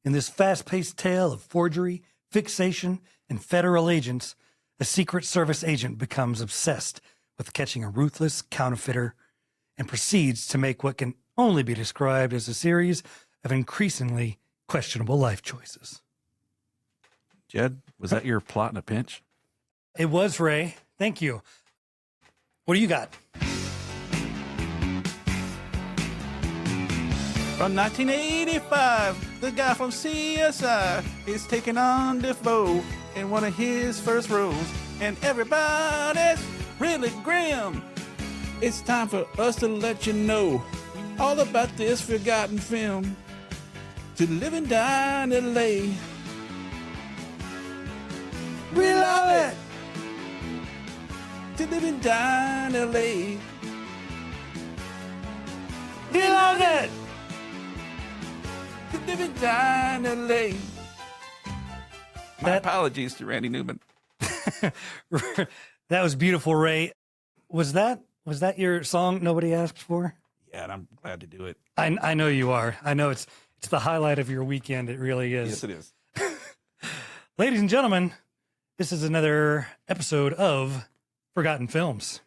In this fast-paced tale of forgery, fixation, and federal agents, a Secret Service agent becomes obsessed with catching a ruthless counterfeiter and proceeds to make what can only be described as a series of increasingly questionable life choices. Jed, was that your plot in a pinch? It was, Ray. Thank you. What do you got? From 1985, the guy from CSI is taking on Defoe in one of his first roles, and everybody's really grim. It's time for us to let you know all about this forgotten film, To Live and Die in L.A. We love it! To Live and Die in L.A. We love it! To Live and Die in L.A. My apologies to Randy Newman. That was beautiful, Ray. Was that your song nobody asked for? Yeah, and I'm glad to do it. I know you are. I know it's the highlight of your weekend. It really is. Yes, it is. Ladies and gentlemen, this is another episode of Forgotten Films.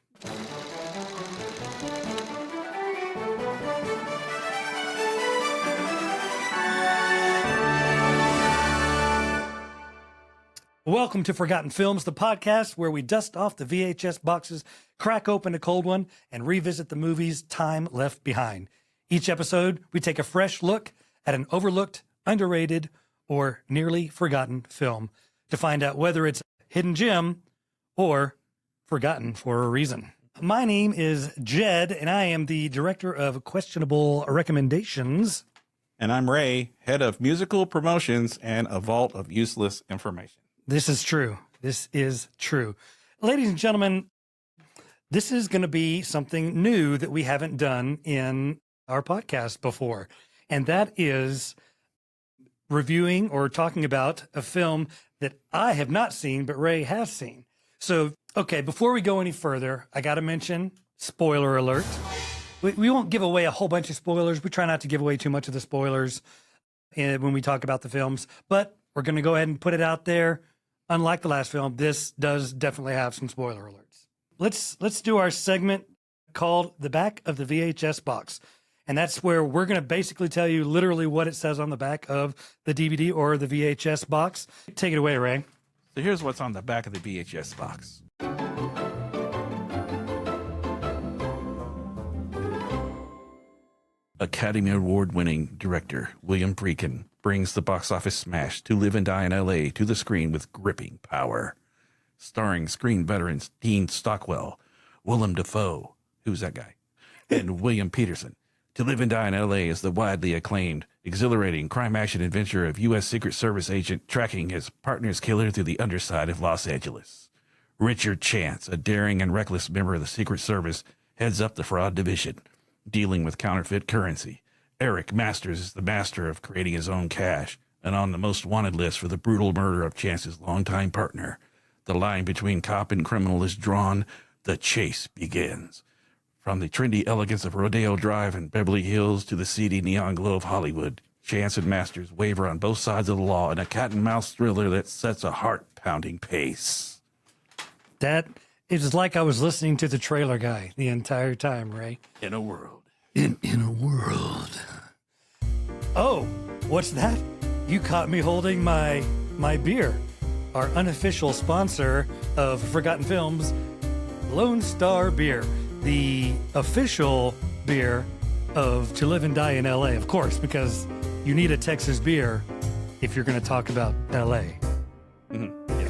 Welcome to Forgotten Films, the podcast where we dust off the VHS boxes, crack open a cold one, and revisit the movies time left behind. Each episode, we take a fresh look at an overlooked, underrated, or nearly forgotten film to find out whether it's a hidden gem or forgotten for a reason. My name is Jed, and I am the director of questionable recommendations. And I'm Ray, head of musical promotions and a vault of useless information. This is true. This is true. Ladies and gentlemen, this is going to be something new that we haven't done in our podcast before. And that is reviewing or talking about a film that I have not seen, but Ray has seen. So, okay, before we go any further, I got to mention, spoiler alert. We won't give away a whole bunch of spoilers. We try not to give away too much of the spoilers when we talk about the films, but we're going to go ahead and put it out there. Unlike the last film, this does definitely have some spoiler alerts. Let's do our segment called The Back of the VHS Box. And that's where we're going to basically tell you literally what it says on the back of the DVD or the VHS box. Take it away, Ray. So here's what's on the back of the VHS box. Academy Award-winning director William Friedkin brings the box office smash To Live and Die in L.A. to the screen with gripping power. Starring screen veterans Dean Stockwell, Willem Dafoe, who's that guy, and William Peterson. To Live and Die in L.A. is the widely acclaimed, exhilarating crime-action adventure of U.S. Secret Service agent tracking his partner's killer through the underside of Los Angeles. Richard Chance, a daring and reckless member of the Secret Service, heads up the fraud division, dealing with counterfeit currency. Eric Masters is the master of creating his own cash and on the most wanted list for the brutal murder of Chance's longtime partner. The line between cop and criminal is drawn. The chase begins. From the trendy elegance of Rodeo Drive in Beverly Hills to the seedy neon glow of Hollywood, Chance and Masters waver on both sides of the law in a cat-and-mouse thriller that sets a heart-pounding pace. That is like I was listening to the trailer guy the entire time, Ray. In a world. In a world. Oh, what's that? You caught me holding my beer. Our unofficial sponsor of Forgotten Films, Lone Star Beer. The official beer of To Live and Die in L.A., of course, because you need a Texas beer if you're going to talk about L.A. Mm-hmm. Yeah.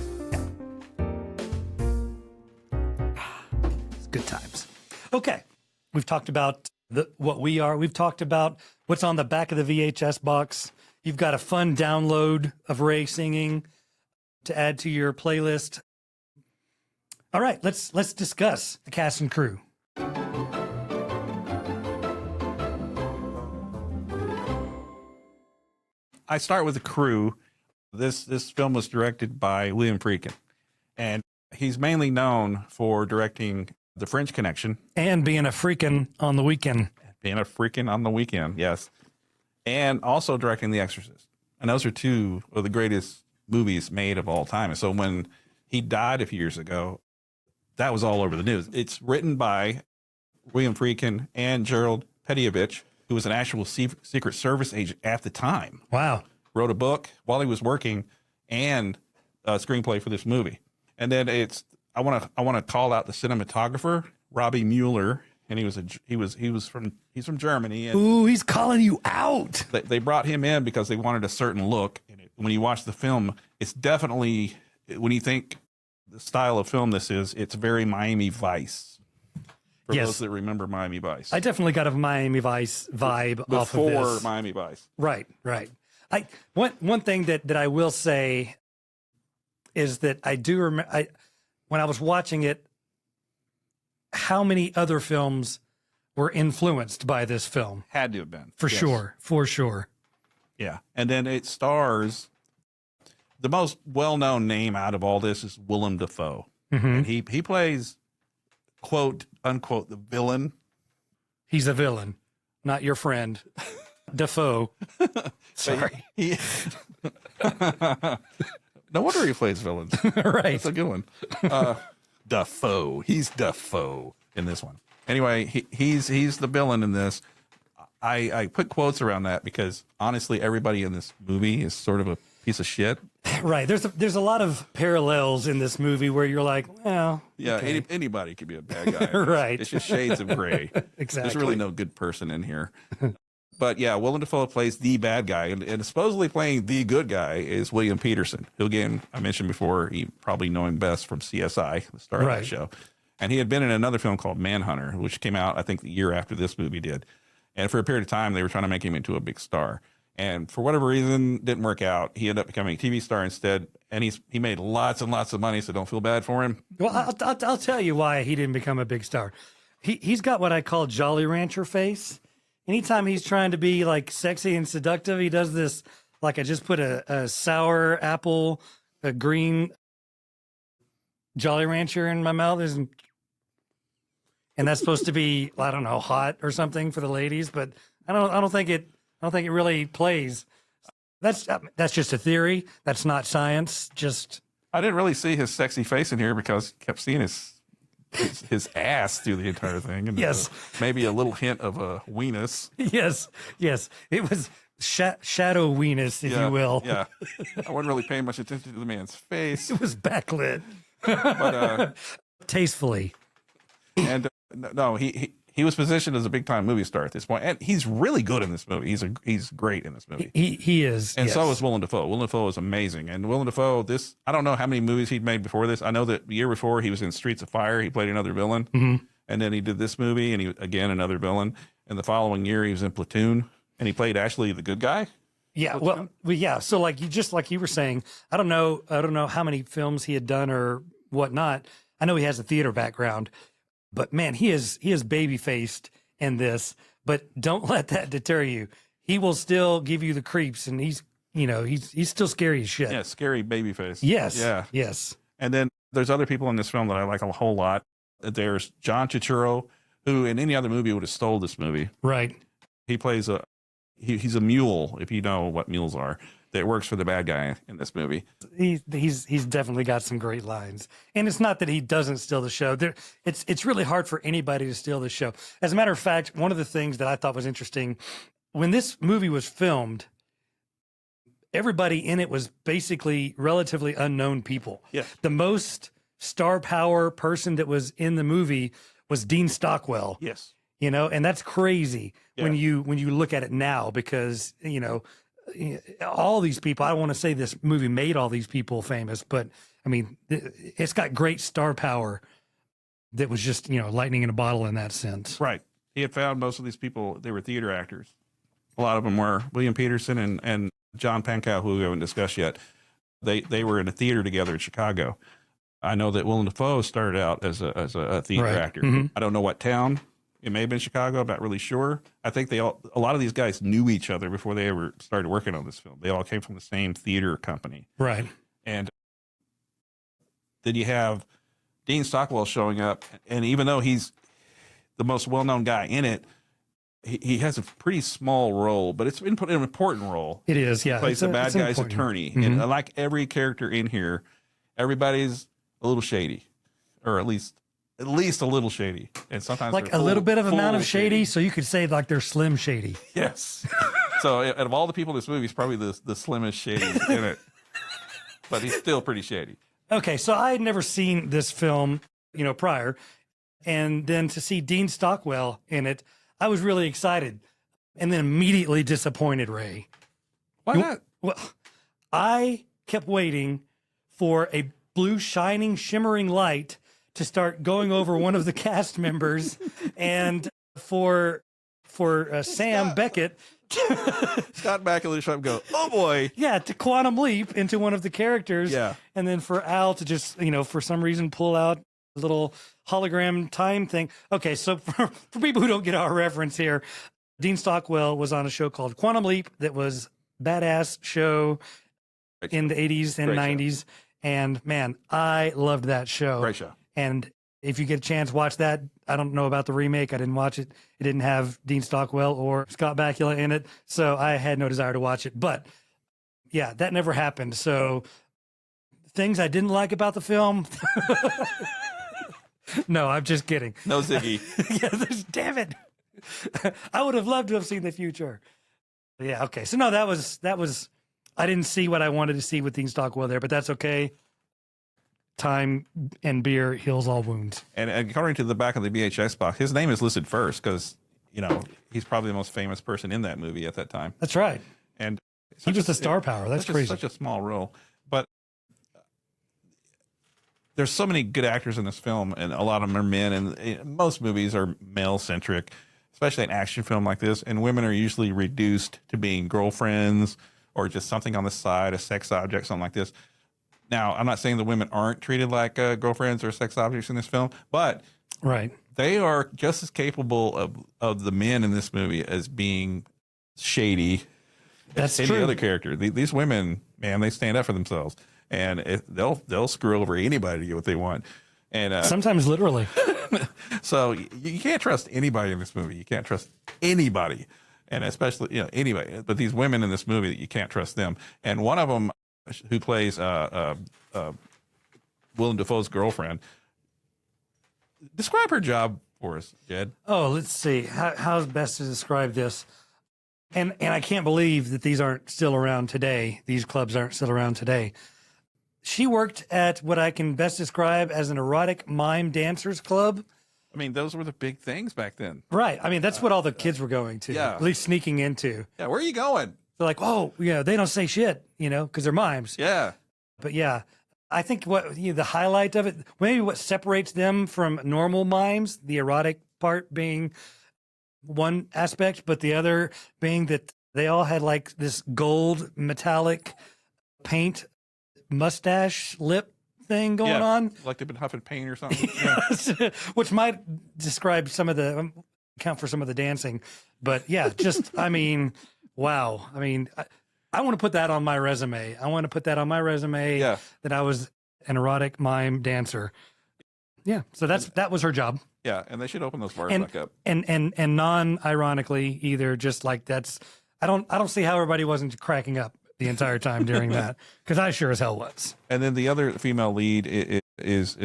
It's good times. Okay, we've talked about what we are. We've talked about what's on the back of the VHS box. You've got a fun download of Ray singing to add to your playlist. All right, let's discuss the cast and crew. I start with the crew. This film was directed by William Friedkin, and he's mainly known for directing The French Connection. And being a freaking on the weekend. Being a freaking on the weekend, yes. And also directing The Exorcist. And those are two of the greatest movies made of all time. And so when he died a few years ago, that was all over the news. It's written by William Friedkin and Gerald Petievich, who was an actual Secret Service agent at the time. Wow. Wrote a book while he was working and a screenplay for this movie. And then I want to call out the cinematographer, Robbie Mueller, and he's from Germany. And ooh, he's calling you out. they brought him in because they wanted a certain look. And when you watch the film, it's definitely, when you think the style of film this is, it's very Miami Vice. For those that remember Miami Vice. I definitely got a Miami Vice vibe off of this. Before Miami Vice. Right. One thing that I will say is that I do remember when I was watching it, how many other films were influenced by this film. Had to have been. For sure. Yeah. And then it stars, the most well-known name out of all this is Willem Dafoe. Mm-hmm. And he plays, quote, unquote, the villain. He's a villain, not your friend. Dafoe. Sorry. No wonder he plays villains. Right. That's a good one. Dafoe. He's Dafoe in this one. Anyway, he's the villain in this. I put quotes around that because honestly, everybody in this movie is sort of a piece of shit. Right. There's a lot of parallels in this movie where you're like, well, yeah, okay. Anybody could be a bad guy. Right. It's just shades of gray. Exactly. There's really no good person in here. But yeah, Willem Dafoe plays the bad guy, and supposedly playing the good guy is William Peterson, who again I mentioned before. You probably know him best from CSI, the star of that show, and he had been in another film called Manhunter, which came out I think the year after this movie did. And for a period of time, they were trying to make him into a big star, and for whatever reason, didn't work out. He ended up becoming a TV star instead, and he made lots and lots of money. So don't feel bad for him. Well, I'll tell you why he didn't become a big star. He's got what I call Jolly Rancher face. Anytime he's trying to be like sexy and seductive, he does this. Like I just put a sour apple, a green Jolly Rancher in my mouth, and that's supposed to be, I don't know, hot or something for the ladies. But I don't think it really plays. That's just a theory. That's not science. I didn't really see his sexy face in here because I kept seeing his ass through the entire thing. And yes. Maybe a little hint of a weenus. Yes. It was shadow weenus, if you will. Yeah. I wasn't really paying much attention to the man's face. It was backlit. But tastefully. And no, he was positioned as a big time movie star at this point, and he's really good in this movie. He's great in this movie. He is, and yes. So is Willem Dafoe. Willem Dafoe is amazing, and Willem Dafoe. I don't know how many movies he'd made before this. I know that the year before he was in Streets of Fire. He played another villain, and then he did this movie, and he again another villain. And the following year he was in Platoon, and he played actually the good guy. Yeah, well, yeah. So like you were saying, I don't know how many films he had done or whatnot. I know he has a theater background. But man, he is baby faced in this. But don't let that deter you. He will still give you the creeps, and he's still scary as shit. Yeah, scary baby face. Yes. Yeah. Yes. And then there's other people in this film that I like a whole lot. There's John Turturro, who in any other movie would have stole this movie. Right. He plays he's a mule, if you know what mules are, that works for the bad guy in this movie. He's definitely got some great lines, and it's not that he doesn't steal the show. It's really hard for anybody to steal the show. As a matter of fact, one of the things that I thought was interesting when this movie was filmed, everybody in it was basically relatively unknown people. Yeah. The most star power person that was in the movie was Dean Stockwell. Yes. And that's crazy when you look at it now, because all these people, I don't want to say this movie made all these people famous, but I mean, it's got great star power that was just, lightning in a bottle in that sense. Right. He had found most of these people, they were theater actors. A lot of them were. William Peterson and John Pankow, who we haven't discussed yet. They were in a theater together in Chicago. I know that Willem Dafoe started out as a theater actor. Mm-hmm. I don't know what town. It may have been Chicago. I'm not really sure. I think a lot of these guys knew each other before they ever started working on this film. They all came from the same theater company. Right. And then you have Dean Stockwell showing up. And even though he's the most well-known guy in it, he has a pretty small role, but it's an important role. It is, yeah. He plays the bad guy's attorney. And like every character in here, everybody's a little shady, or at least a little shady. And sometimes like a little bit of amount of shady, so you could say like they're Slim Shady. Yes. So out of all the people in this movie, he's probably the slimmest shady in it. But he's still pretty shady. Okay, so I had never seen this film, prior. And then to see Dean Stockwell in it, I was really excited. And then immediately disappointed, Ray. Why not? Well, I kept waiting for a blue, shining, shimmering light to start going over one of the cast members, and for Sam Beckett. Scott Bakula to go, oh boy. Yeah, to quantum leap into one of the characters. Yeah. And then for Al to just, for some reason pull out a little hologram time thing. Okay, so for people who don't get our reference here, Dean Stockwell was on a show called Quantum Leap that was badass show in the 80s and 90s. And man, I loved that show. Great show. And if you get a chance, watch that. I don't know about the remake. I didn't watch it. It didn't have Dean Stockwell or Scott Bakula in it, so I had no desire to watch it. But yeah, that never happened. So things I didn't like about the film. No, I'm just kidding. No Ziggy. Yeah, damn it. I would have loved to have seen the future. Yeah, okay. So no, that was I didn't see what I wanted to see with Dean Stockwell there, but that's okay. Time and beer heals all wounds. And according to the back of the VHS box, his name is listed first because, he's probably the most famous person in that movie at that time. That's right. And he was the star power. That's crazy. Such a small role. But there's so many good actors in this film, and a lot of them are men, and most movies are male-centric, especially an action film like this, and women are usually reduced to being girlfriends or just something on the side, a sex object, something like this. Now, I'm not saying the women aren't treated like girlfriends or sex objects in this film, but right, they are just as capable of the men in this movie as being shady. That's as true. Any other character. These women, man, they stand up for themselves, and they'll screw over anybody to get what they want, and sometimes literally. So you can't trust anybody in this movie. You can't trust anybody, and especially anybody. But these women in this movie, you can't trust them. And one of them, who plays Willem Dafoe's girlfriend. Describe her job for us, Jed. Oh, let's see. How's best to describe this? And I can't believe that these aren't still around today. These clubs aren't still around today. She worked at what I can best describe as an erotic mime dancers club. I mean, those were the big things back then. Right. I mean, that's what all the kids were going to, yeah. At least sneaking into. Yeah, where are you going? They're like, oh, yeah, they don't say shit, because they're mimes. Yeah. But yeah, I think the highlight of it, maybe what separates them from normal mimes, the erotic part being one aspect, but the other being that they all had like this gold metallic paint mustache lip thing going on. Like they've been huffing paint or something. Yeah. Which might describe account for some of the dancing. But yeah, wow. I mean, I want to put that on my resume. Yeah. That I was an erotic mime dancer. Yeah. So that was her job. Yeah, and they should open those bars back up. And non-ironically either, just like I don't see how everybody wasn't cracking up the entire time during that, because I sure as hell was. And then the other female lead is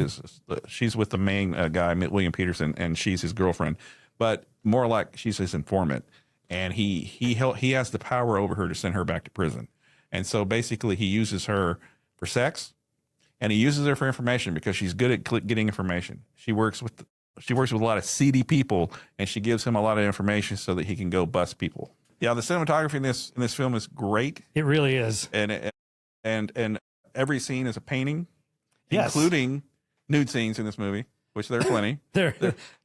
she's with the main guy, William Peterson, and she's his girlfriend, but more like she's his informant. And he has the power over her to send her back to prison. And so basically he uses her for sex, and he uses her for information because she's good at getting information. She works with a lot of seedy people, and she gives him a lot of information so that he can go bust people. Yeah, the cinematography in this film is great. It really is. And every scene is a painting, yes, including nude scenes in this movie, which there are plenty.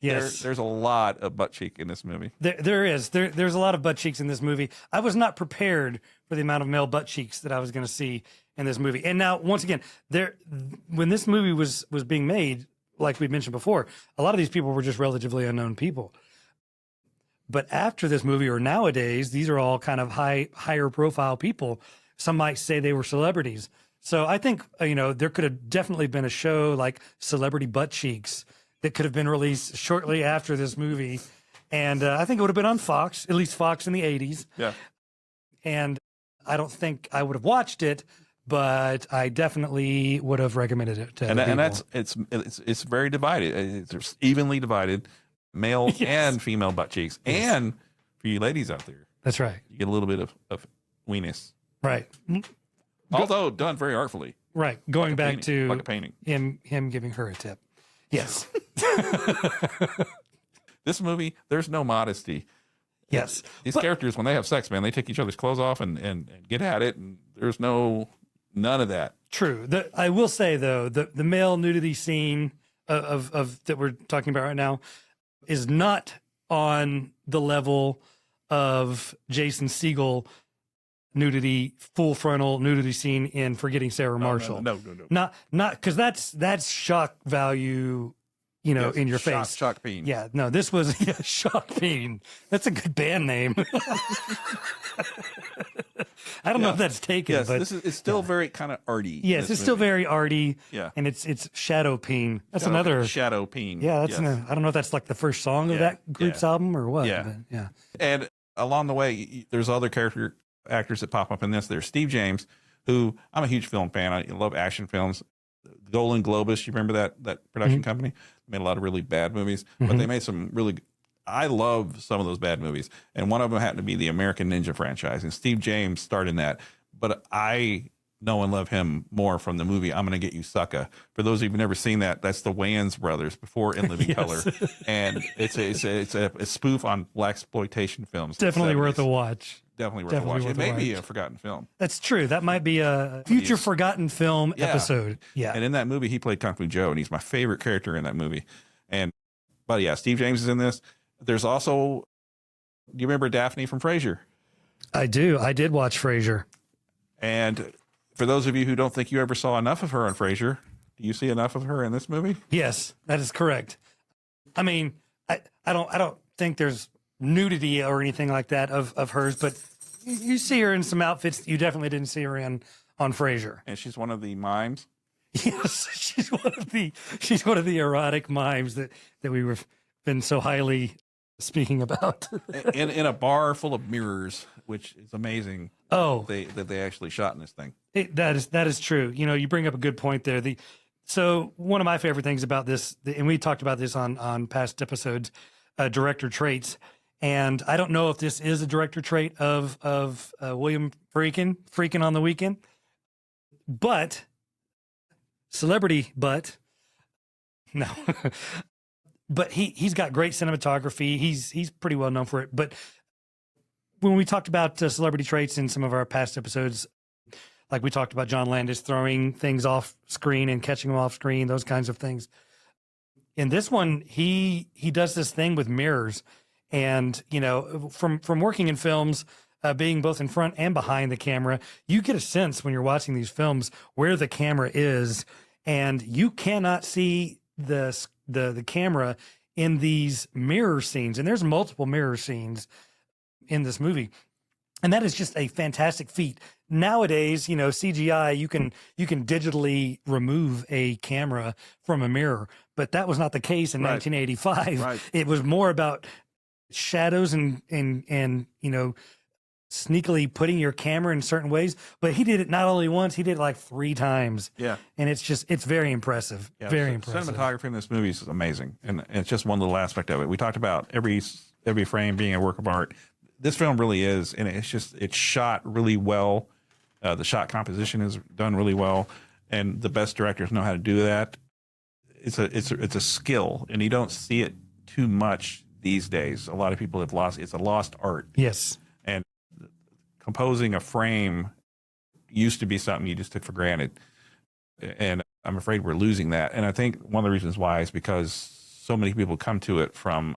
Yes. There's a lot of butt cheek in this movie. There's a lot of butt cheeks in this movie. I was not prepared for the amount of male butt cheeks that I was going to see in this movie. And now, once again, when this movie was being made, like we mentioned before, a lot of these people were just relatively unknown people. But after this movie, or nowadays, these are all kind of higher profile people. Some might say they were celebrities. So I think, there could have definitely been a show like Celebrity Butt Cheeks that could have been released shortly after this movie. And I think it would have been on Fox, at least Fox in the 80s. Yeah. And I don't think I would have watched it, but I definitely would have recommended it to And people. that's it's very divided. It's evenly divided, male Yes. and female butt cheeks. Yes. And for you ladies out there, That's right. you get a little bit of weenus. Right. Although done very artfully. Right. Going back to like a painting. him giving her a tip. Yes. This movie, there's no modesty. Yes. These characters, when they have sex, man, they take each other's clothes off and get at it, and there's none of that. True. I will say though, the male nudity scene of that we're talking about right now is not on the level of Jason Segel nudity, full frontal nudity scene in Forgetting Sarah Marshall. No. Not because that's shock value, Yes, in your face. Shock peen. Yeah, no, this was Shock Fiend. That's a good band name. I don't know if that's taken, Yes, but it's still very kind of arty. yes, it's still very arty. Yeah. And it's Shadow Peen. That's another. Shadow Peen. Yeah, that's yes. I don't know if that's like the first song of that group's album or what. Yeah. But yeah. And along the way, there's other actors that pop up in this. There's Steve James, who I'm a huge film fan. I love action films. Golden Globus, you remember that production company? They made a lot of really bad movies, but they made some really. I love some of those bad movies, and one of them happened to be the American Ninja franchise, and Steve James starred in that. But I know and love him more from the movie I'm Gonna Get You, Sucker. For those of you who've never seen that, that's the Wayans brothers before In Living Color, and it's a spoof on blaxploitation films. Definitely worth a watch. Definitely worth a watch. It may be a forgotten film. That's true. That might be a future forgotten film episode. Yeah. And in that movie, he played Kung Fu Joe, and he's my favorite character in that movie. But yeah, Steve James is in this. There's also, do you remember Daphne from Frasier? I do. I did watch Frasier. And for those of you who don't think you ever saw enough of her on Frasier, do you see enough of her in this movie? Yes, that is correct. I mean, I don't think there's nudity or anything like that of hers, but you see her in some outfits you definitely didn't see her in on Frasier. And she's one of the mimes. Yes, she's one of the erotic mimes that we've been so highly speaking about. in a bar full of mirrors, which is amazing. Oh, that they actually shot in this thing. That is true. You bring up a good point there. So one of my favorite things about this, and we talked about this on past episodes, director traits. And I don't know if this is a director trait of William Freakin on the Weekend, but no, but he's got great cinematography. He's pretty well known for it. But when we talked about celebrity traits in some of our past episodes, like we talked about John Landis throwing things off screen and catching them off screen, those kinds of things. In this one, he does this thing with mirrors. And, from working in films, being both in front and behind the camera, you get a sense when you're watching these films where the camera is, and you cannot see the camera in these mirror scenes. And there's multiple mirror scenes in this movie. And that is just a fantastic feat. Nowadays, CGI, you can digitally remove a camera from a mirror, but that was not the case in 1985. Right. It was more about shadows and sneakily putting your camera in certain ways. But he did it not only once, he did it like 3 times. Yeah. And it's very impressive. Yeah, very impressive. Cinematography in this movie is amazing. And it's just one little aspect of it. We talked about every frame being a work of art. This film really is, and it's shot really well. The shot composition is done really well, and the best directors know how to do that. It's a skill, and you don't see it too much these days. A lot of people have it's a lost art. Yes. And composing a frame used to be something you just took for granted. And I'm afraid we're losing that. And I think one of the reasons why is because so many people come to it from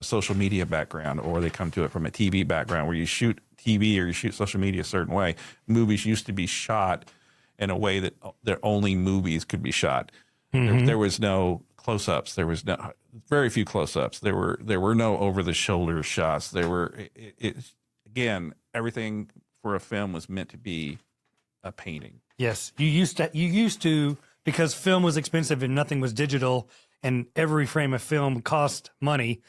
a social media background, or they come to it from a TV background where you shoot TV or you shoot social media a certain way. Movies used to be shot in a way that only movies could be shot. Mm-hmm. There was no close-ups. There was very few close-ups. There were no over-the-shoulder shots. Again, everything for a film was meant to be a painting. Yes, you used to because film was expensive and nothing was digital, and every frame of film cost money.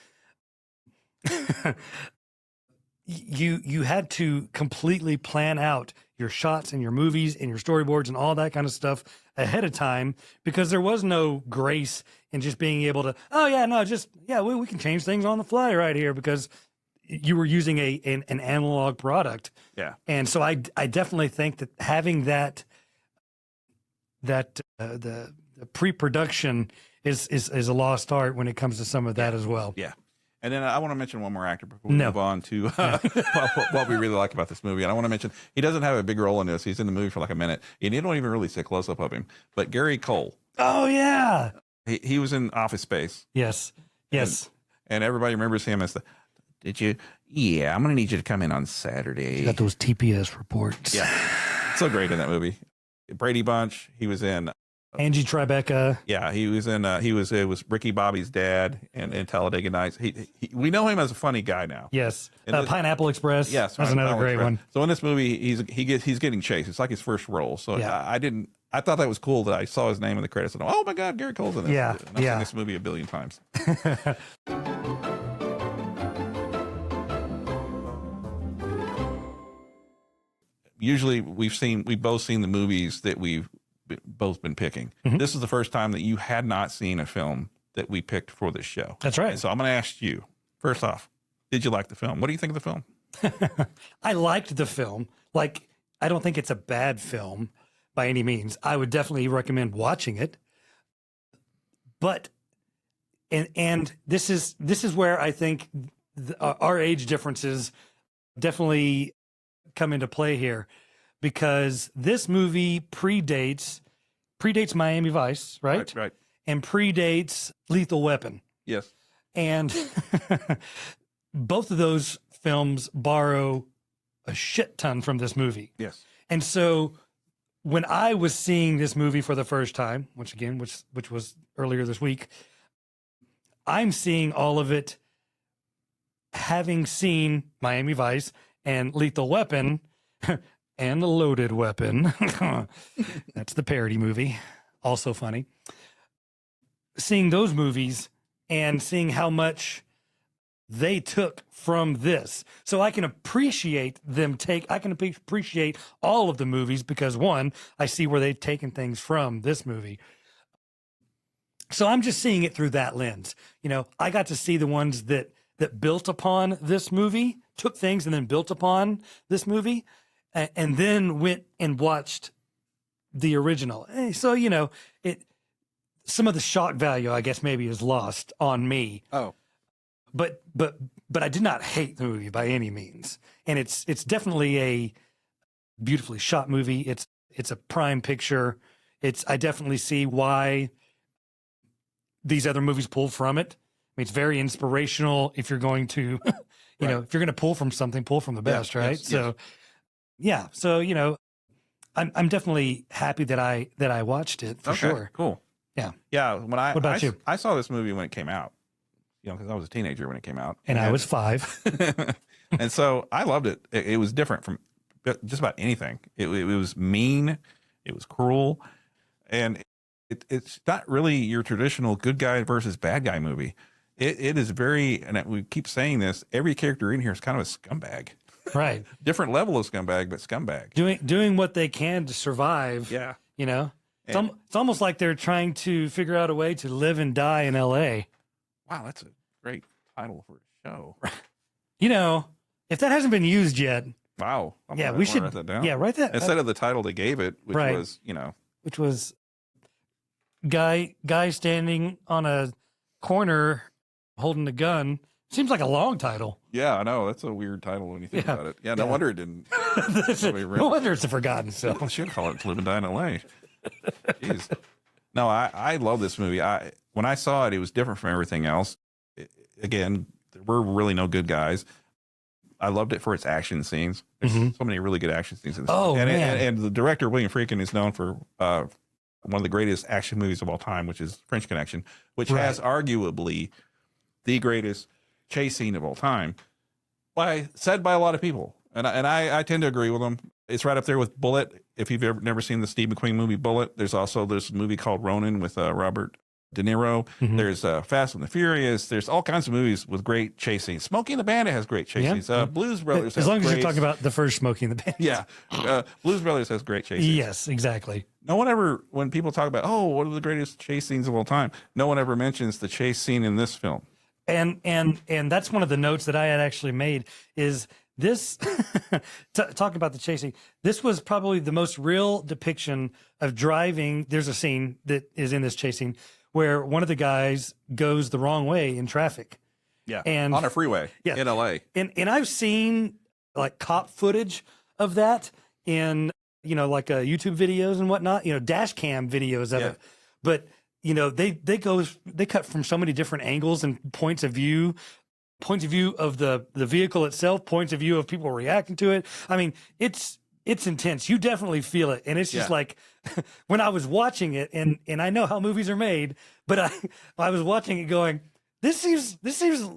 you had to completely plan out your shots and your movies and your storyboards and all that kind of stuff ahead of time, because there was no grace in just being able to, oh yeah, no, just, yeah, we can change things on the fly right here, because you were using an analog product. Yeah. And so I definitely think that having the pre-production is a lost art when it comes to some of that as well. Yeah. And then I want to mention one more actor before we No. move on to what we really like about this movie. And I want to mention, he doesn't have a big role in this. He's in the movie for like a minute. And you don't even really see a close-up of him. But Gary Cole. Oh, yeah. He was in Office Space. Yes. Yes. And everybody remembers him as did you? Yeah, I'm going to need you to come in on Saturday. You got those TPS reports. Yeah. So great in that movie. Brady Bunch. He was in Angie Tribeca. Yeah, he was in. It was Ricky Bobby's dad in Talladega Nights. We know him as a funny guy now. Yes, Pineapple Express. Yes, that's another great one. So in this movie, he's getting chased. It's like his first role. So yeah. I thought that was cool that I saw his name in the credits and oh my God, Gary Cole's in this. Yeah, and I've seen this movie a billion times. Usually we've both seen the movies that we've both been picking. Mm-hmm. This is the first time that you had not seen a film that we picked for this show. That's right. And so I'm going to ask you, first off, did you like the film? What do you think of the film? I liked the film. Like, I don't think it's a bad film by any means. I would definitely recommend watching it. But, and this is where I think our age differences definitely come into play here, because this movie predates Miami Vice, right? Right. And predates Lethal Weapon. Yes. And both of those films borrow a shit ton from this movie. Yes. And so when I was seeing this movie for the first time, which was earlier this week, I'm seeing all of it having seen Miami Vice and Lethal Weapon and The Loaded Weapon. That's the parody movie. Also funny. Seeing those movies and seeing how much they took from this. So I can appreciate appreciate all of the movies because, one, I see where they've taken things from this movie. So I'm just seeing it through that lens. You know, I got to see the ones that built upon this movie, took things and then built upon this movie, and then went and watched the original. So, you know, some of the shock value, I guess, maybe is lost on me. Oh, but I did not hate the movie by any means, and it's definitely a beautifully shot movie. It's a prime picture. I definitely see why these other movies pulled from it. I mean, it's very inspirational if you're going to, you know, if you're going to pull from something, pull from the best, right? Yes, so, yeah. So, you know, I'm definitely happy that I watched it for sure. Cool. Yeah. Yeah. What about you? I saw this movie when it came out, you know, because I was a teenager when it came out. And I was 5. And so I loved it. It was different from just about anything. It was mean. It was cruel. And it's not really your traditional good guy versus bad guy movie. It is very, and we keep saying this, every character in here is kind of a scumbag. Right. Different level of scumbag, but scumbag. Doing what they can to survive. Yeah. You know, it's almost like they're trying to figure out a way to live and die in L.A. Wow, that's a great title for a show. You know, if that hasn't been used yet. Wow. We should write that down. Yeah, write that. Instead of the title they gave it, which right. was, you know. Which was guy standing on a corner holding a gun. Seems like a long title. Yeah, I know. That's a weird title when you think about it. Yeah, no wonder it didn't. No wonder it's a forgotten film. I should call it Live and Die in L.A. Jeez. No, I love this movie. When I saw it, it was different from everything else. Again, there were really no good guys. I loved it for its action scenes. There's so many really good action scenes in this. Oh, man. And the director, William Friedkin, is known for one of the greatest action movies of all time, which is French Connection, which has arguably the greatest chase scene of all time, said by a lot of people. And I tend to agree with them. It's right up there with Bullet. If you've never seen the Steve McQueen movie Bullet, there's also this movie called Ronin with Robert De Niro. There's Fast and the Furious. There's all kinds of movies with great chase scenes. Smokey and the Bandit has great chase scenes. Blues Brothers As has long as great, you're talking about the first Smokey and the Bandit. Yeah. Blues Brothers has great chase scenes. Yes, exactly. No one ever, when people talk about, oh, what are the greatest chase scenes of all time? No one ever mentions the chase scene in this film. And that's one of the notes that I had actually made is this talking about the chasing. This was probably the most real depiction of driving. There's a scene that is in this chasing where one of the guys goes the wrong way in traffic. Yeah. And on a freeway in LA. And I've seen like cop footage of that in, like YouTube videos and whatnot, dash cam videos of it. But, they cut from so many different angles and points of view of the vehicle itself, points of view of people reacting to it. I mean, it's intense. You definitely feel it. And it's just like when I was watching it and I know how movies are made, but I was watching it going, this seems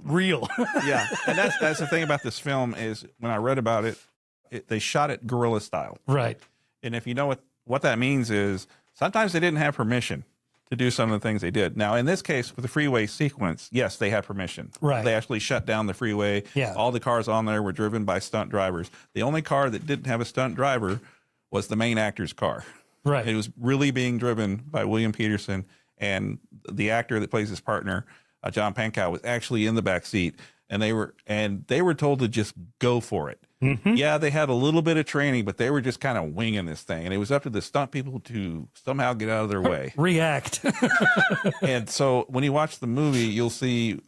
real. Yeah. And that's the thing about this film is when I read about it, they shot it guerrilla style. Right. And if you know what that means is sometimes they didn't have permission to do some of the things they did. Now, in this case, with the freeway sequence, yes, they had permission. Right. They actually shut down the freeway. Yeah. All the cars on there were driven by stunt drivers. The only car that didn't have a stunt driver was the main actor's car. Right. It was really being driven by William Peterson, and the actor that plays his partner, John Pankow, was actually in the back seat, and they were told to just go for it. Mm-hmm. Yeah, they had a little bit of training, but they were just kind of winging this thing, and it was up to the stunt people to somehow get out of their way. React. And so when you watch the movie, you'll see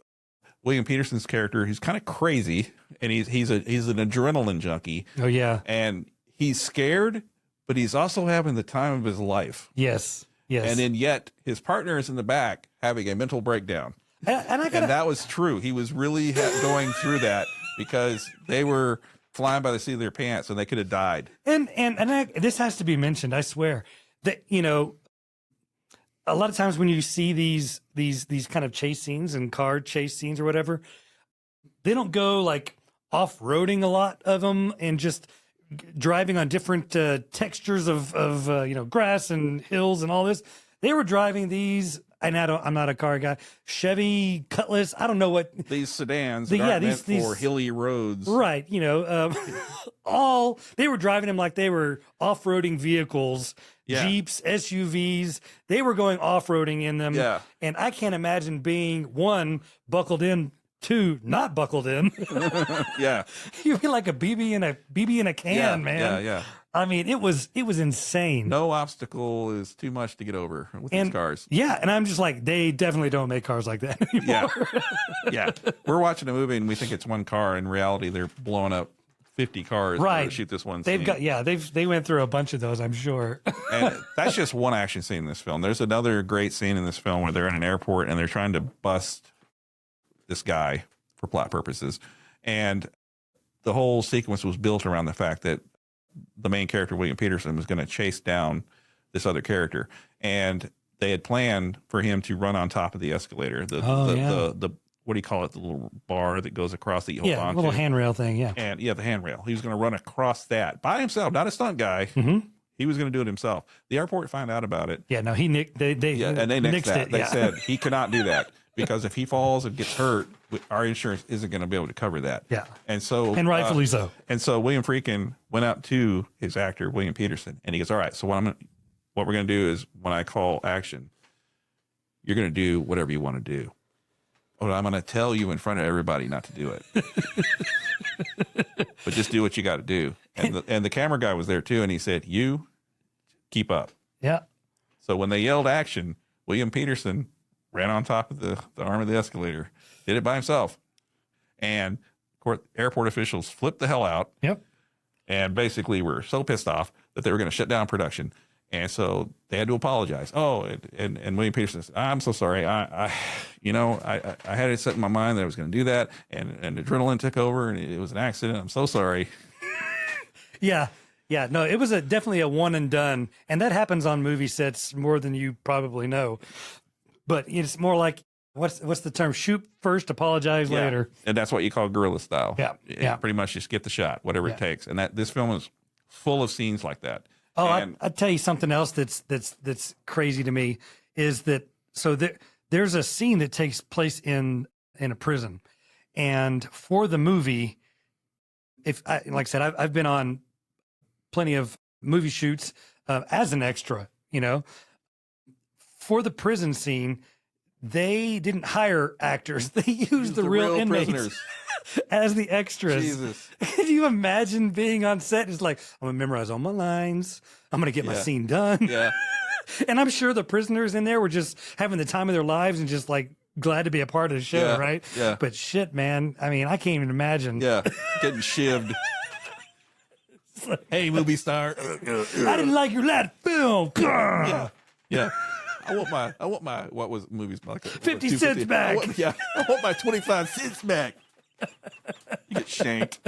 William Peterson's character. He's kind of crazy, and he's an adrenaline junkie. Oh yeah, and he's scared, but he's also having the time of his life. Yes. And then yet his partner is in the back having a mental breakdown. And that was true. He was really going through that because they were flying by the seat of their pants and they could have died. And this has to be mentioned. I swear that, a lot of times when you see these kind of chase scenes and car chase scenes or whatever, they don't go like off-roading a lot of them and just driving on different textures of grass and hills and all this. They were driving these. I'm not a car guy. Chevy Cutlass. I don't know what these sedans. Meant for hilly roads, right? All they were driving them like they were off-roading vehicles, Jeeps, SUVs. They were going off-roading in them. Yeah, and I can't imagine being one buckled in, two not buckled in. Yeah, You'd be like a BB in a can, man. Yeah. I mean, it was insane. No obstacle is too much to get over with these cars. Yeah, and I'm just like, they definitely don't make cars like that anymore. Yeah. We're watching a movie and we think it's one car. In reality, they're blowing up 50 cars to shoot this one scene. They went through a bunch of those, I'm sure. And that's just one action scene in this film. There's another great scene in this film where they're in an airport and they're trying to bust this guy for plot purposes. And the whole sequence was built around the fact that the main character, William Peterson, was going to chase down this other character. And they had planned for him to run on top of the escalator. The what do you call it? The little bar that goes across that you hold on to. Little handrail thing. Yeah. And the handrail. He was going to run across that by himself, not a stunt guy. Mm-hmm. He was going to do it himself. The airport found out about it. Yeah, no, he nicked. They nixed that. They said he cannot do that because if he falls and gets hurt, our insurance isn't going to be able to cover that. Yeah, and rightfully so. And so William Friedkin went out to his actor William Peterson, and he goes, "All right, so what we're going to do is when I call action, you're going to do whatever you want to do, but I'm going to tell you in front of everybody not to do it." But just do what you got to do. And the camera guy was there too, and he said, "You keep up." Yeah. So when they yelled action, William Peterson ran on top of the arm of the escalator, did it by himself, and of course, airport officials flipped the hell out. Yep. And basically were so pissed off that they were going to shut down production, and so they had to apologize. Oh, and William Peterson said, "I'm so sorry. I had it set in my mind that I was going to do that, and adrenaline took over, and it was an accident. I'm so sorry." Yeah. No, it was definitely a one and done, and that happens on movie sets more than you probably know. But it's more like what's the term? Shoot first, apologize later. And that's what you call guerrilla style. Yeah. Pretty much just get the shot, whatever it takes. And this film is full of scenes like that. Oh, I'll tell you something else that's crazy to me is that there's a scene that takes place in a prison, and for the movie, like I said, I've been on plenty of movie shoots as an extra, for the prison scene, they didn't hire actors. They used the real inmates prisoners as the extras. Jesus. Can you imagine being on set? It's like, I'm going to memorize all my lines. I'm going to get my scene done. Yeah. And I'm sure the prisoners in there were just having the time of their lives and just like glad to be a part of the show, right? Yeah. But shit, man. I mean, I can't even imagine. Yeah. Getting shivved. Hey, movie star. I didn't like your last film. Yeah. Yeah. I want my, what was movies like? 50 cents back. I want my 25 cents back. You get shanked.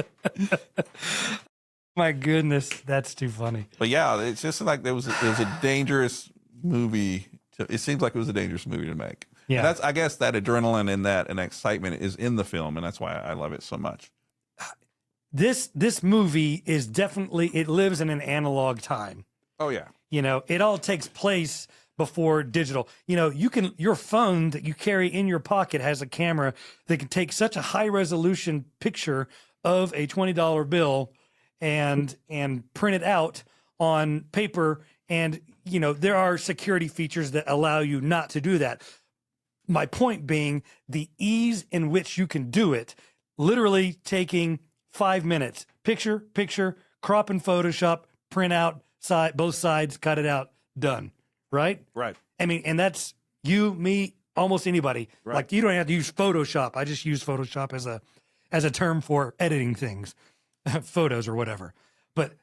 My goodness, that's too funny. But yeah, it's just like it was a dangerous movie. It seems like it was a dangerous movie to make. Yeah. And that's, I guess, that adrenaline and that and excitement is in the film, and that's why I love it so much. This movie is definitely, it lives in an analog time. Oh yeah. It all takes place before digital. Your phone that you carry in your pocket has a camera that can take such a high resolution picture of a $20 bill and print it out on paper. And, there are security features that allow you not to do that. My point being the ease in which you can do it, literally taking 5 minutes, picture, crop in Photoshop, print out, both sides, cut it out, done. Right? Right. I mean, and that's you, me, almost anybody. Right. Like, you don't have to use Photoshop. I just use Photoshop as a term for editing things, photos or whatever. But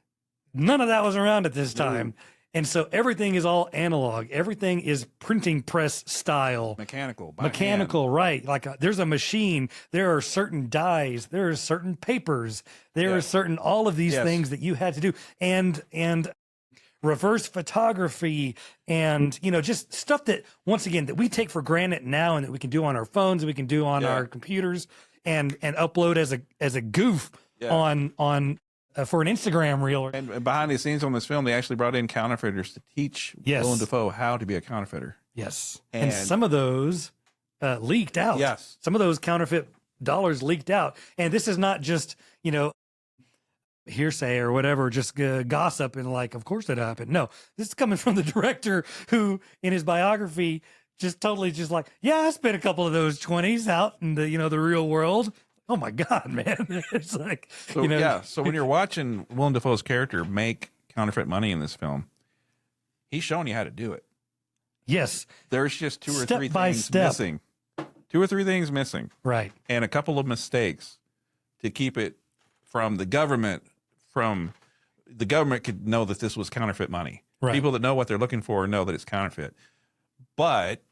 none of that was around at this time. And so everything is all analog. Everything is printing press style. Mechanical, right. Like there's a machine. There are certain dyes. There are certain papers. There are certain, all of these things that you had to do. And reverse photography and, just stuff that, once again, that we take for granted now and that we can do on our phones and we can do on our computers and upload as a goof on for an Instagram reel. And behind the scenes on this film, they actually brought in counterfeiters to teach Willem Dafoe how to be a counterfeiter. Yes. And some of those leaked out. Yes. Some of those counterfeit dollars leaked out. And this is not just, hearsay or whatever, just gossip and like, of course it happened. No, this is coming from the director who, in his biography, just totally just like, yeah, I spent a couple of those 20s out in the, the real world. Oh my God, man. It's like, so, So when you're watching Willem Dafoe's character make counterfeit money in this film, he's showing you how to do it. Yes. There's just two or Step three by things step. missing. 2 or 3 things missing. Right. And a couple of mistakes to keep it from the government. The government could know that this was counterfeit money. Right. People that know what they're looking for know that it's counterfeit. But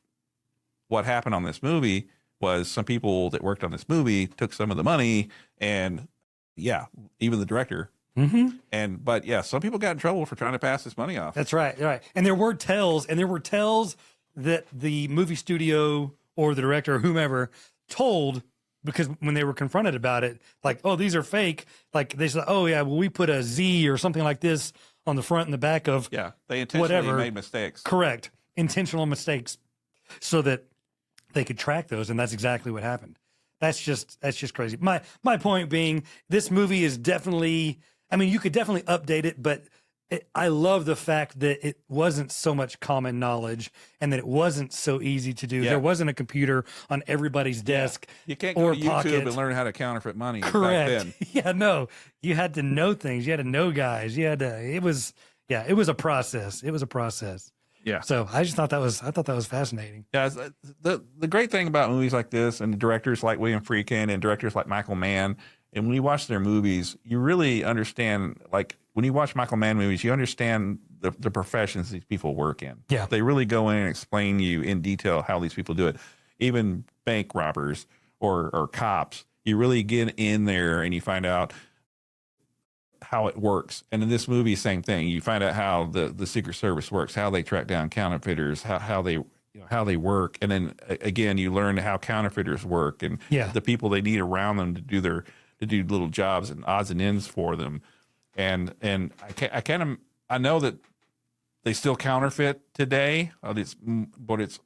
what happened on this movie was some people that worked on this movie took some of the money and even the director. Mm-hmm. But some people got in trouble for trying to pass this money off. That's right. Right. And there were tells that the movie studio or the director or whomever told, because when they were confronted about it, like, oh, these are fake. Like they said, oh yeah, well, we put a Z or something like this on the front and the back of they intentionally made mistakes. Correct. Intentional mistakes so that they could track those. And that's exactly what happened. That's just crazy. My point being, this movie is definitely, you could definitely update it, but I love the fact that it wasn't so much common knowledge and that it wasn't so easy to do. There wasn't a computer on everybody's desk. You can't go to YouTube and learn how to counterfeit money. Correct. Back then. No, you had to know things. You had to know guys. It was a process. It was a process. Yeah. So I thought that was fascinating. Yeah. The great thing about movies like this and directors like William Friedkin and directors like Michael Mann, and when you watch their movies, you really understand, like when you watch Michael Mann movies, you understand the professions these people work in. Yeah. They really go in and explain you in detail how these people do it. Even bank robbers or cops, you really get in there and you find out how it works. And in this movie, same thing. You find out how the Secret Service works, how they track down counterfeiters, how they work. And then again, you learn how counterfeiters work and the people they need around them to do little jobs and odds and ends for them. And I know that they still counterfeit today, but it's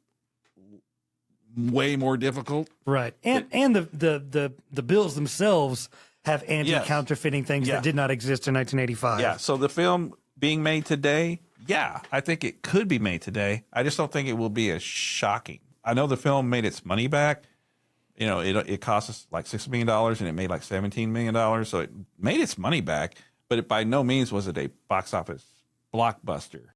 way more difficult. Right. And the bills themselves have anti-counterfeiting things that did not exist in 1985. Yeah. So the film being made today, I think it could be made today. I just don't think it will be as shocking. I know the film made its money back. You know, it cost us like $6 million and it made like $17 million. So it made its money back, but it by no means was it a box office blockbuster.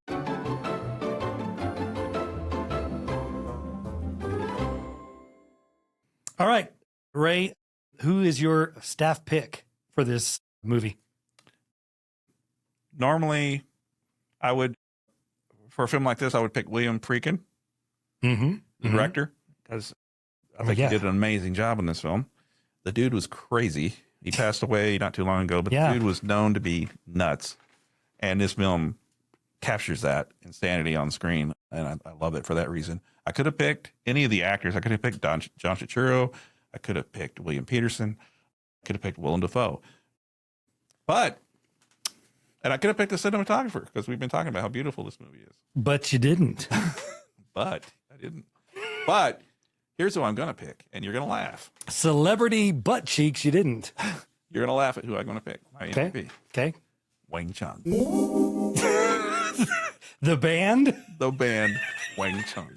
All right, Ray, who is your staff pick for this movie? Normally, I would, for a film like this, I would pick William Friedkin, the director, because I think he did an amazing job in this film. The dude was crazy. He passed away not too long ago, but the dude was known to be nuts. And this film captures that insanity on screen, and I love it for that reason. I could have picked any of the actors. I could have picked John Turturro. I could have picked William Peterson. I could have picked Willem Dafoe. And I could have picked a cinematographer, because we've been talking about how beautiful this movie is. But you didn't. But I didn't. But here's who I'm going to pick, and you're going to laugh. Celebrity butt cheeks, you didn't. You're going to laugh at who I'm going to pick. My MVP. Okay. Wang Chung. The band? The band Wang Chung.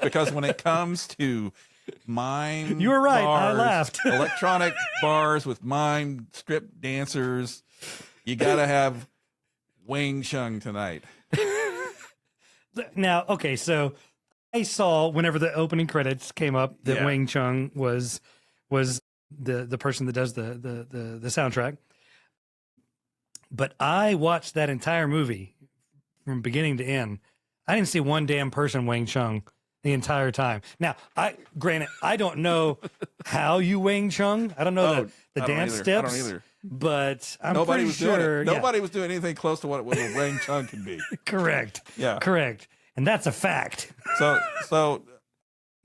Because when it comes to mime you were right. bars, I laughed. electronic bars with mime strip dancers, you got to have Wang Chung tonight. Now, okay, so I saw whenever the opening credits came up that Wang Chung was the person that does the soundtrack. But I watched that entire movie from beginning to end. I didn't see one damn person Wang Chung the entire time. Now, granted, I don't know how you Wang Chung. I don't know the dance steps. I don't either. But I'm Nobody pretty was sure doing it. Nobody was doing anything close to what a Wang Chung can be. Correct. Yeah. Correct. And that's a fact. So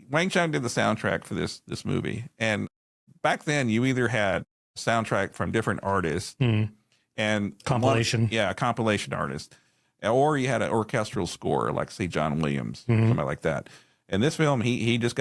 Wang Chung did the soundtrack for this movie. And back then you either had soundtrack from different artists and compilation. Compilation artists. Or you had an orchestral score, like say John Williams, somebody like that. In this film, he just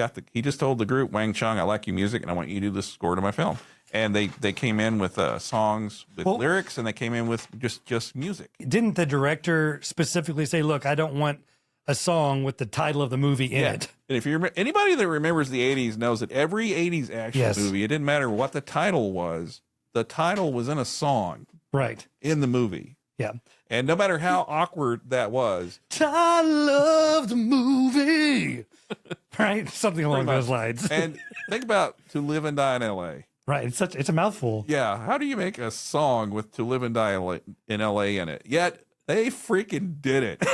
told the group, Wang Chung, I like your music and I want you to do the score to my film. And they came in with songs with lyrics, and they came in with just music. Didn't the director specifically say, look, I don't want a song with the title of the movie in it? And if you anybody that remembers the 80s knows that every 80s action movie, it didn't matter what the title was in a song. Right. In the movie. Yeah. And no matter how awkward that was. I love the movie. Right? Something along those lines. And think about To Live and Die in L.A. Right. It's a mouthful. Yeah. How do you make a song with To Live and Die in L.A. in it? Yet they freaking did it.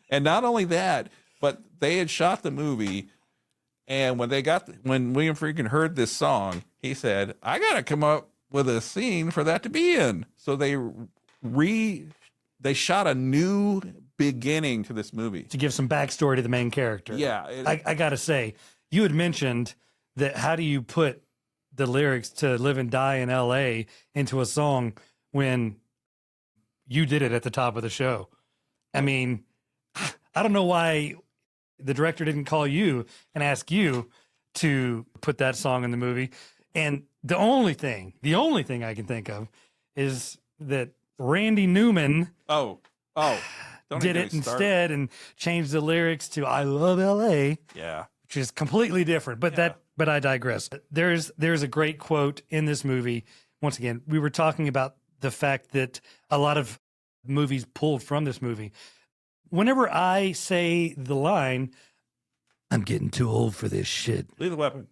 And not only that, but they had shot the movie. And when William Friedkin heard this song, he said, I got to come up with a scene for that to be in. So they shot a new beginning to this movie to give some backstory to the main character. Yeah. I got to say, you had mentioned that how do you put the lyrics to Live and Die in LA into a song when you did it at the top of the show? I mean, I don't know why the director didn't call you and ask you to put that song in the movie. And the only thing I can think of is that Randy Newman did it instead and changed the lyrics to I Love LA. Yeah. Which is completely different, but I digress. There's a great quote in this movie. Once again, we were talking about the fact that a lot of movies pulled from this movie. Whenever I say the line, I'm getting too old for this shit. Lethal Weapon.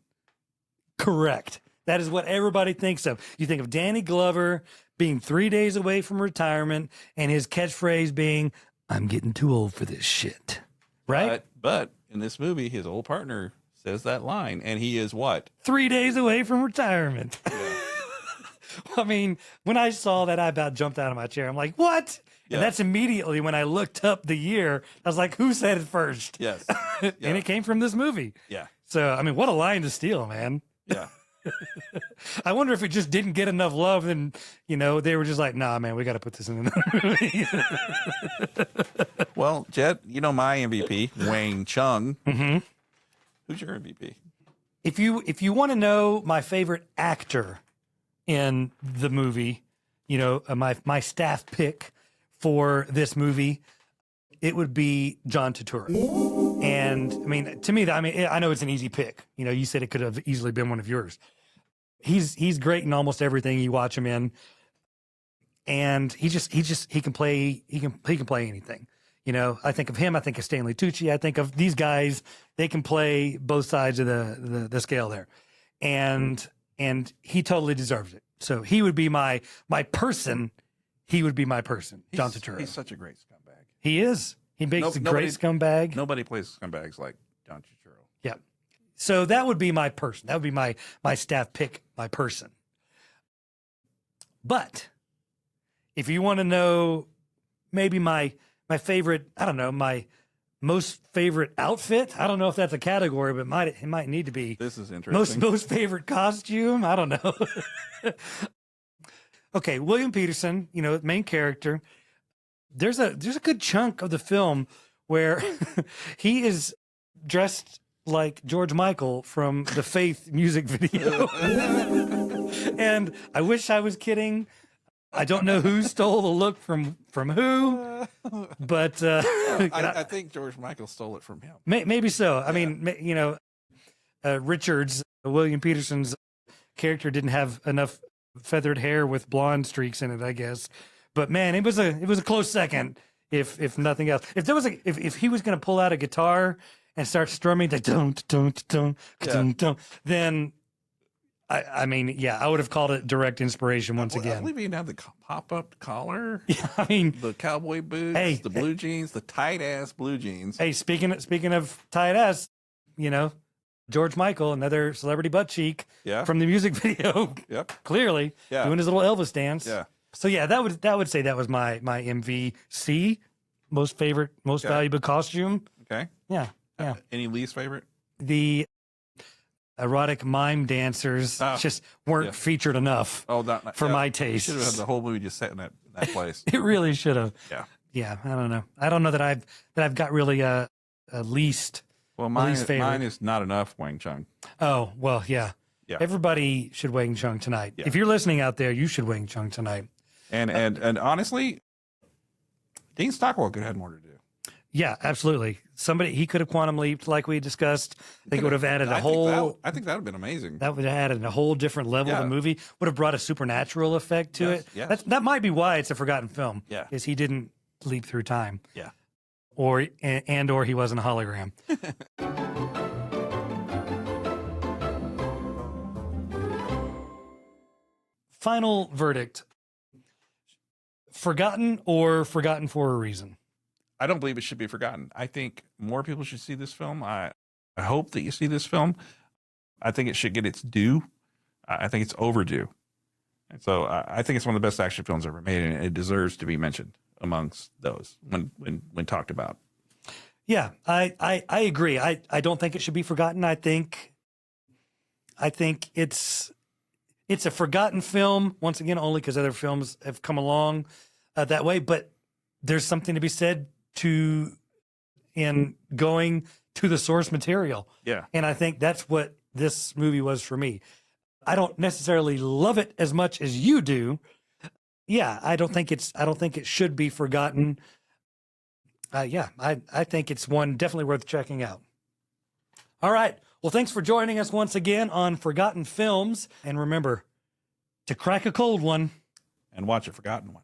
Correct. That is what everybody thinks of. You think of Danny Glover being 3 days away from retirement and his catchphrase being, I'm getting too old for this shit. Right? But in this movie, his old partner says that line, and he is what? 3 days away from retirement. Yeah. I mean, when I saw that, I about jumped out of my chair. I'm like, what? Yeah. And that's immediately when I looked up the year. I was like, who said it first? Yes. And it came from this movie. Yeah. So, I mean, what a line to steal, man. Yeah. I wonder if it just didn't get enough love and, they were just like, nah, man, we got to put this in the movie. Well, Jed, my MVP, Wang Chung. Who's your MVP? If you want to know my favorite actor in the movie, my staff pick for this movie, it would be John Turturro. And I mean, to me, I know it's an easy pick. You said it could have easily been one of yours. He's great in almost everything you watch him in, and he can play anything. I think of him. I think of Stanley Tucci. I think of these guys. They can play both sides of the scale there, and he totally deserves it. So he would be my person. He would be my person, John Turturro. He's such a great scumbag. He is. He makes a great scumbag. Nobody plays scumbags like John Turturro. Yeah. So that would be my person. That would be my staff pick, my person. But if you want to know maybe my favorite, I don't know, my most favorite outfit, I don't know if that's a category, but it might need to be. This is interesting. Most favorite costume, I don't know. Okay, William Peterson, main character. There's a good chunk of the film where he is dressed like George Michael from the Faith music video. And I wish I was kidding. I don't know who stole the look from who, but I think George Michael stole it from him. Maybe so. I mean, Richards, William Peterson's character, didn't have enough feathered hair with blonde streaks in it, I guess. But man, it was a close second. If nothing else, if he was going to pull out a guitar and start strumming the don't, then I mean, yeah, I would have called it direct inspiration once again. I believe he had the pop-up collar. Yeah, I mean, the cowboy boots, the blue jeans, the tight-ass blue jeans. Hey, speaking of tight ass, George Michael, another celebrity butt cheek from the music video. Yep. Clearly doing his little Elvis dance. Yeah. So yeah, that would say that was my MVC, most favorite, most valuable costume. Okay. Yeah. Yeah. Any least favorite? The erotic mime dancers just weren't featured enough for my taste. Should have had the whole movie just set in that place. It really should have. Yeah. Yeah. I don't know. I don't know that I've got really a least. Well, mine is not enough, Wang Chung. Oh, well, yeah. Yeah. Everybody should Wang Chung tonight. Yeah. If you're listening out there, you should Wang Chung tonight. And honestly, Dean Stockwell could have had more to do. Yeah, absolutely. He could have quantum leaped like we discussed. I think it would have added a whole. I think that would have been amazing. That would have added a whole different level of the movie. Would have brought a supernatural effect to it. Yes. That might be why it's a forgotten film. Yeah. Is he didn't leap through time. Yeah. Or he wasn't a hologram. Final verdict. Forgotten or forgotten for a reason? I don't believe it should be forgotten. I think more people should see this film. I hope that you see this film. I think it should get its due. I think it's overdue. And so I think it's one of the best action films ever made, and it deserves to be mentioned amongst those when talked about. Yeah, I agree. I don't think it should be forgotten. I think it's a forgotten film, once again, only because other films have come along that way. But there's something to be said in going to the source material. Yeah. And I think that's what this movie was for me. I don't necessarily love it as much as you do. Yeah, I don't think it should be forgotten. I think it's one definitely worth checking out. All right. Well, thanks for joining us once again on Forgotten Films. And remember to crack a cold one and watch a forgotten one.